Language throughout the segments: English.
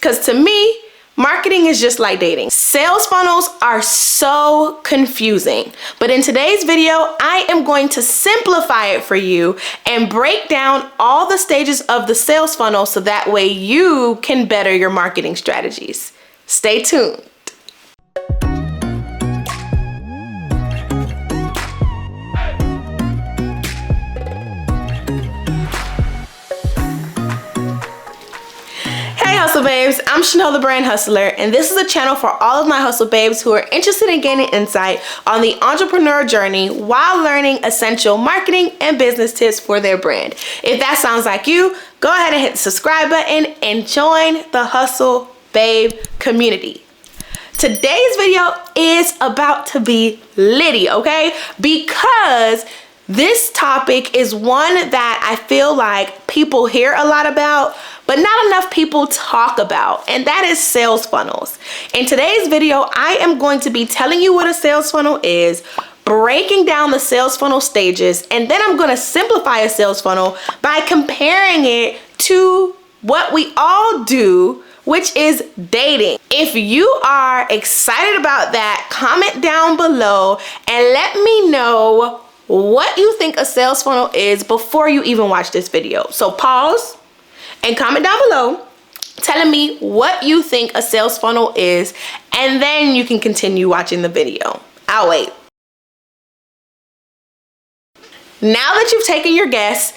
Because to me, marketing is just like dating. Sales funnels are so confusing, but in today's video, I am going to simplify it for you and break down all the stages of the sales funnel so that way you can better your marketing strategies. Stay tuned. Hey Hustle Babes, I'm Chanel the Brand Hustler, and this is a channel for all of my hustle babes who are interested in gaining insight on the entrepreneur journey while learning essential marketing and business tips for their brand. If that sounds like you, go ahead and hit the subscribe button and join the Hustle Babe community. Today's video is about to be litty, okay? Because this topic is one that I feel like people hear a lot about, but not enough people talk about, and that is sales funnels. In today's video, I am going to be telling you what a sales funnel is, breaking down the sales funnel stages, and then I'm going to simplify a sales funnel by comparing it to what we all do, which is dating. If you are excited about that, comment down below and let me know what you think a sales funnel is before you even watch this video. So pause and comment down below telling me what you think a sales funnel is, and then you can continue watching the video. I'll wait. Now that you've taken your guess,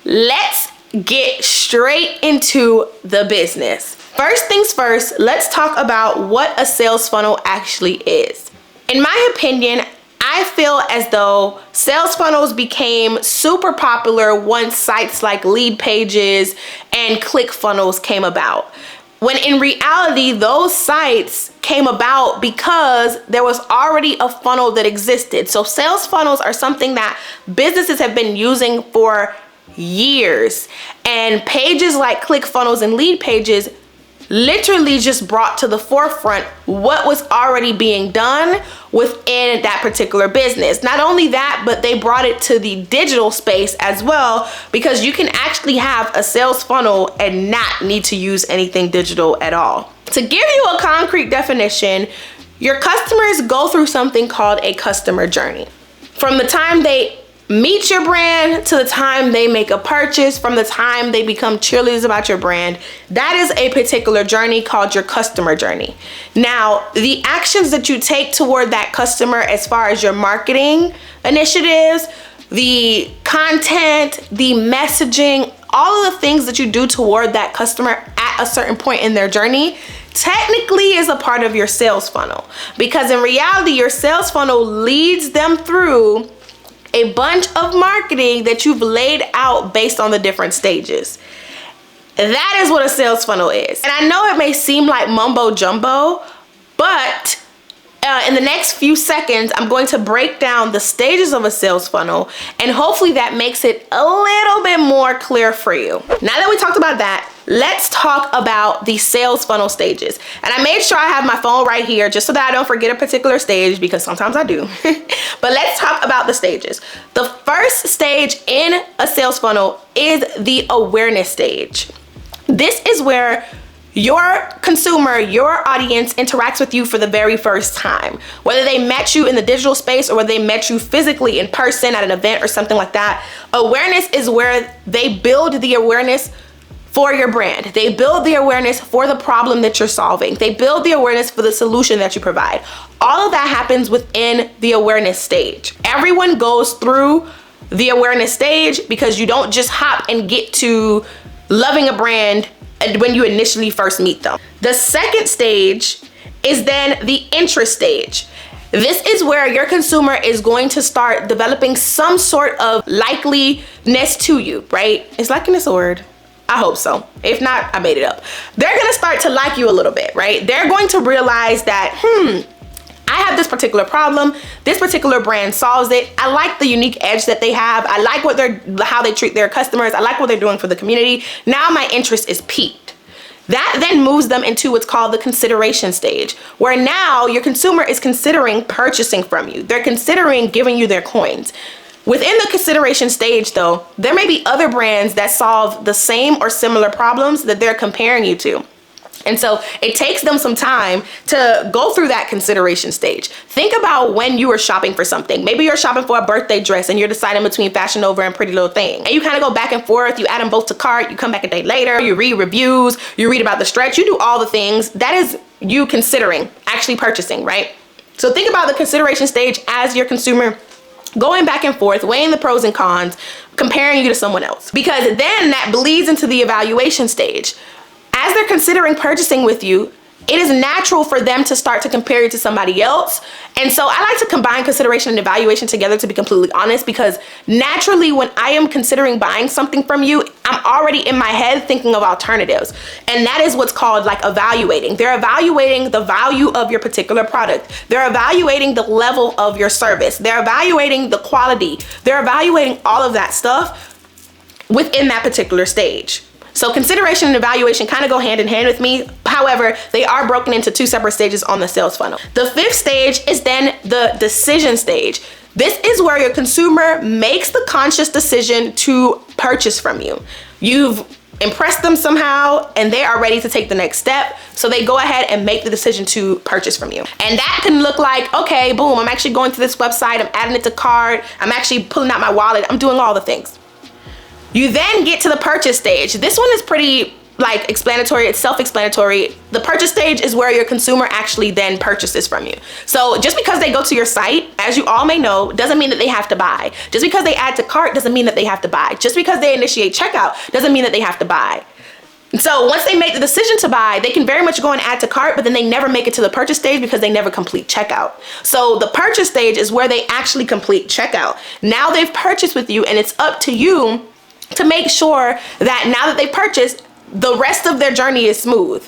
let's get straight into the business. First things first, let's talk about what a sales funnel actually is. In my opinion, I feel as though sales funnels became super popular once sites like Lead Pages and ClickFunnels came about. When in reality, those sites came about because there was already a funnel that existed. So sales funnels are something that businesses have been using for years. And pages like ClickFunnels and Lead Pages literally just brought to the forefront what was already being done within that particular business. Not only that, but they brought it to the digital space as well, because you can actually have a sales funnel and not need to use anything digital at all. To give you a concrete definition, your customers go through something called a customer journey. From the time they meet your brand to the time they make a purchase, from the time they become cheerleaders about your brand, that is a particular journey called your customer journey. Now, the actions that you take toward that customer as far as your marketing initiatives, the content, the messaging, all of the things that you do toward that customer at a certain point in their journey technically is a part of your sales funnel. Because in reality, your sales funnel leads them through a bunch of marketing that you've laid out based on the different stages. That is what a sales funnel is. And I know it may seem like mumbo jumbo, but in the next few seconds, I'm going to break down the stages of a sales funnel, and hopefully that makes it a little bit more clear for you. Now that we talked about that, let's talk about the sales funnel stages. And I made sure I have my phone right here just so that I don't forget a particular stage, because sometimes I do. But let's talk about the stages. The first stage in a sales funnel is the awareness stage. This is where your consumer, your audience interacts with you for the very first time. Whether they met you in the digital space or whether they met you physically in person at an event or something like that, awareness is where they build the awareness for your brand. They build the awareness for the problem that you're solving. They build the awareness for the solution that you provide. All of that happens within the awareness stage. Everyone goes through the awareness stage because you don't just hop and get to loving a brand when you initially first meet them. The second stage is then the interest stage. This is where your consumer is going to start developing some sort of likeliness to you, right? Is likeness a word? I hope so. If not, I made it up. They're gonna start to like you a little bit, right? They're going to realize that, I have this particular problem. This particular brand solves it. I like the unique edge that they have. I like how they treat their customers. I like what they're doing for the community. Now my interest is piqued. That then moves them into what's called the consideration stage, where now your consumer is considering purchasing from you. They're considering giving you their coins. Within the consideration stage though, there may be other brands that solve the same or similar problems that they're comparing you to. And so it takes them some time to go through that consideration stage. Think about when you were shopping for something. Maybe you're shopping for a birthday dress and you're deciding between Fashion Nova and Pretty Little Thing. And you kind of go back and forth. You add them both to cart. You come back a day later. You read reviews. You read about the stretch. You do all the things. That is you considering actually purchasing, right? So think about the consideration stage as your consumer going back and forth, weighing the pros and cons, comparing you to someone else. Because then that bleeds into the evaluation stage. As they're considering purchasing with you, it is natural for them to start to compare you to somebody else. And so I like to combine consideration and evaluation together, to be completely honest, because naturally when I am considering buying something from you, I'm already in my head thinking of alternatives. And that is what's called like evaluating. They're evaluating the value of your particular product. They're evaluating the level of your service. They're evaluating the quality. They're evaluating all of that stuff within that particular stage. So consideration and evaluation kind of go hand in hand with me. However, they are broken into two separate stages on the sales funnel. The fifth stage is then the decision stage. This is where your consumer makes the conscious decision to purchase from you. You've impressed them somehow and they are ready to take the next step. So they go ahead and make the decision to purchase from you. And that can look like, okay, boom, I'm actually going to this website. I'm adding it to cart. I'm actually pulling out my wallet. I'm doing all the things. You then get to the purchase stage. This one is pretty like explanatory. It's self-explanatory. The purchase stage is where your consumer actually then purchases from you. So just because they go to your site, as you all may know, doesn't mean that they have to buy. Just because they add to cart doesn't mean that they have to buy. Just because they initiate checkout doesn't mean that they have to buy. So once they make the decision to buy, they can very much go and add to cart, but then they never make it to the purchase stage because they never complete checkout. So the purchase stage is where they actually complete checkout. Now they've purchased with you and it's up to you to make sure that now that they purchased, the rest of their journey is smooth.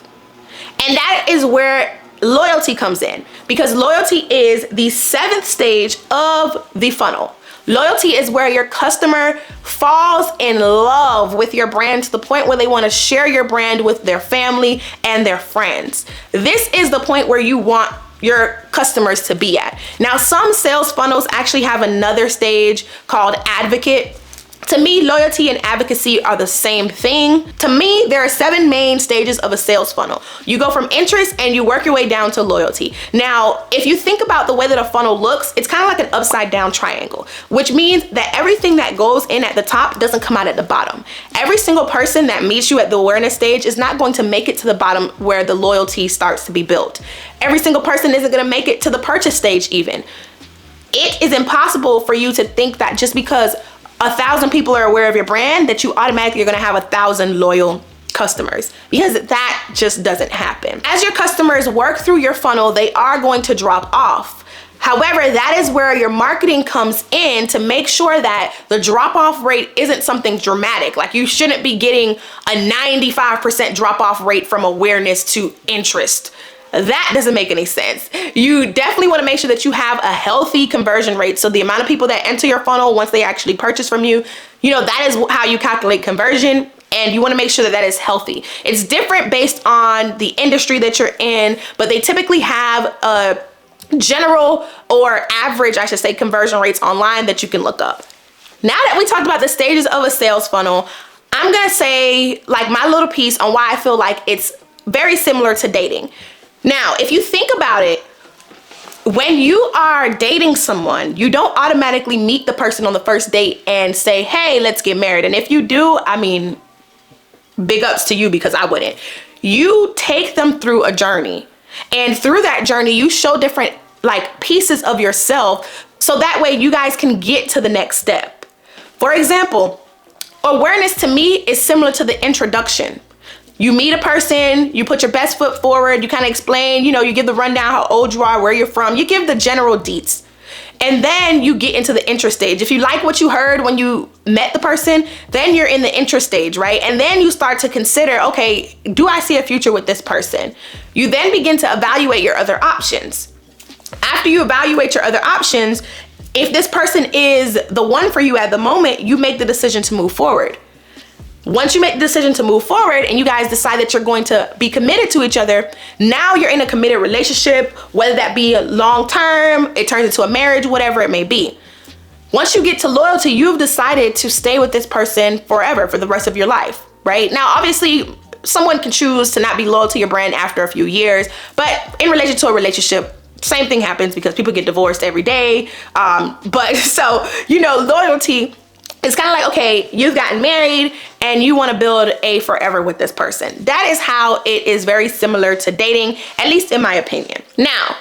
And that is where loyalty comes in, because loyalty is the seventh stage of the funnel. Loyalty is where your customer falls in love with your brand to the point where they want to share your brand with their family and their friends. This is the point where you want your customers to be at. Now, some sales funnels actually have another stage called advocate. To me, loyalty and advocacy are the same thing. To me, there are 7 main stages of a sales funnel. You go from interest and you work your way down to loyalty. Now, if you think about the way that a funnel looks, it's kind of like an upside down triangle, which means that everything that goes in at the top doesn't come out at the bottom. Every single person that meets you at the awareness stage is not going to make it to the bottom where the loyalty starts to be built. Every single person isn't going to make it to the purchase stage even. It is impossible for you to think that just because 1,000 people are aware of your brand, that you automatically are gonna have 1,000 loyal customers, because that just doesn't happen. As your customers work through your funnel, they are going to drop off. However, that is where your marketing comes in to make sure that the drop-off rate isn't something dramatic. Like, you shouldn't be getting a 95% drop-off rate from awareness to interest. That doesn't make any sense. You definitely want to make sure that you have a healthy conversion rate. So the amount of people that enter your funnel once they actually purchase from you, that is how you calculate conversion. And you want to make sure that that is healthy. It's different based on the industry that you're in, but they typically have a general or average, I should say, conversion rates online that you can look up. Now that we talked about the stages of a sales funnel, I'm going to say like my little piece on why I feel like it's very similar to dating. Now, if you think about it, when you are dating someone, you don't automatically meet the person on the first date and say, hey, let's get married. And if you do, I mean, big ups to you, because I wouldn't. You take them through a journey. And through that journey, you show different like pieces of yourself, so that way you guys can get to the next step. For example, awareness to me is similar to the introduction. You meet a person, you put your best foot forward, you kind of explain, you give the rundown how old you are, where you're from, you give the general deets. And then you get into the interest stage. If you like what you heard when you met the person, then you're in the interest stage, right? And then you start to consider, okay, do I see a future with this person? You then begin to evaluate your other options. After you evaluate your other options, if this person is the one for you at the moment, you make the decision to move forward. Once you make the decision to move forward and you guys decide that you're going to be committed to each other, now you're in a committed relationship, whether that be long term, it turns into a marriage, whatever it may be. Once you get to loyalty, you've decided to stay with this person forever, for the rest of your life, right? Now, obviously, someone can choose to not be loyal to your brand after a few years, but in relation to a relationship, same thing happens because people get divorced every day. But so, you know, loyalty, it's kind of like, okay, you've gotten married and you want to build a forever with this person. That is how it is very similar to dating, at least in my opinion. Now,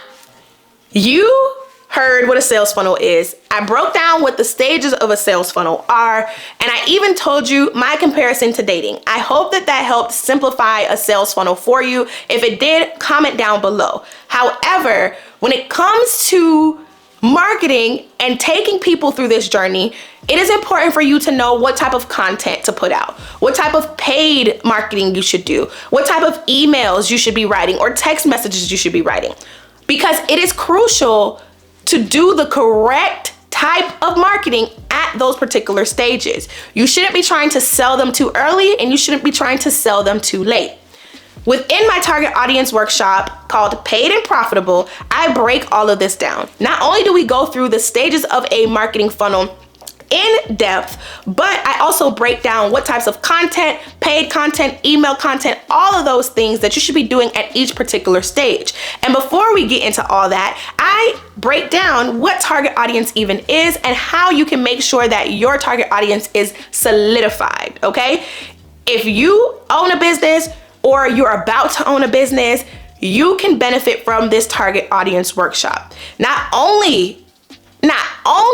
you heard what a sales funnel is. I broke down what the stages of a sales funnel are, and I even told you my comparison to dating. I hope that that helped simplify a sales funnel for you. If it did, comment down below. However, when it comes to marketing and taking people through this journey, it is important for you to know what type of content to put out, what type of paid marketing you should do, what type of emails you should be writing or text messages you should be writing, because it is crucial to do the correct type of marketing at those particular stages. You shouldn't be trying to sell them too early, and you shouldn't be trying to sell them too late. Within my target audience workshop called Paid and Profitable, I break all of this down. Not only do we go through the stages of a marketing funnel in depth, but I also break down what types of content, paid content, email content, all of those things that you should be doing at each particular stage. And before we get into all that, I break down what target audience even is and how you can make sure that your target audience is solidified, okay? If you own a business or you're about to own a business, you can benefit from this target audience workshop. Not only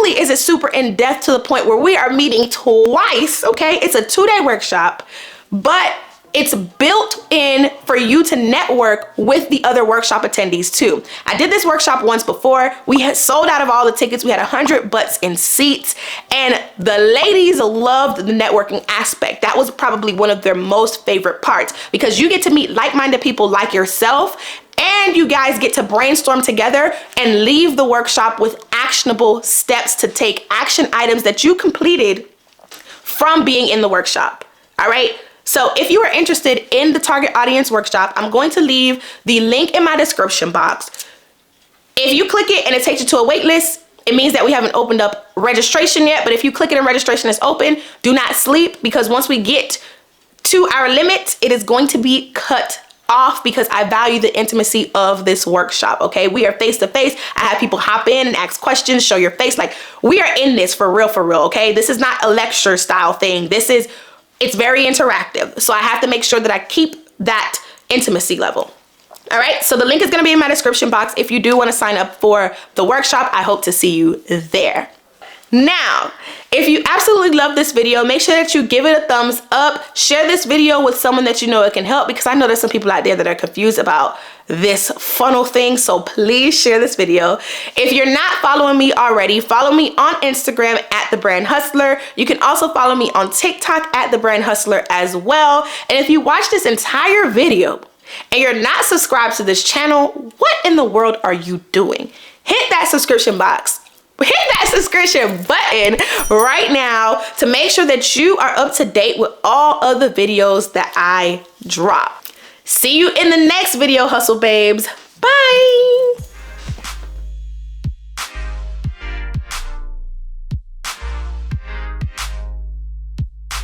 is it super in depth to the point where we are meeting twice, okay? It's a 2-day workshop, but it's built in for you to network with the other workshop attendees too. I did this workshop once before. We had sold out of all the tickets. We had 100 butts in seats, and the ladies loved the networking aspect. That was probably one of their most favorite parts, because you get to meet like-minded people like yourself, and you guys get to brainstorm together and leave the workshop with actionable steps to take, action items that you completed from being in the workshop. All right. So if you are interested in the target audience workshop, I'm going to leave the link in my description box. If you click it and it takes you to a wait list, it means that we haven't opened up registration yet. But if you click it and registration is open, do not sleep, because once we get to our limit, it is going to be cut off, because I value the intimacy of this workshop. Okay, we are face to face. I have people hop in and ask questions, show your face. Like, we are in this for real. Okay, this is not a lecture style thing. It's very interactive. So I have to make sure that I keep that intimacy level. All right, so the link is gonna be in my description box. If you do wanna sign up for the workshop, I hope to see you there. Now, if you absolutely love this video, make sure that you give it a thumbs up. Share this video with someone that you know it can help, because I know there's some people out there that are confused about this funnel thing. So please share this video. If you're not following me already, follow me on Instagram at The Brand Hustler. You can also follow me on TikTok at The Brand Hustler as well. And if you watch this entire video and you're not subscribed to this channel, what in the world are you doing? Hit that subscription box. Hit that subscription button right now to make sure that you are up to date with all of the videos that I drop. See you in the next video, Hustle Babes. Bye.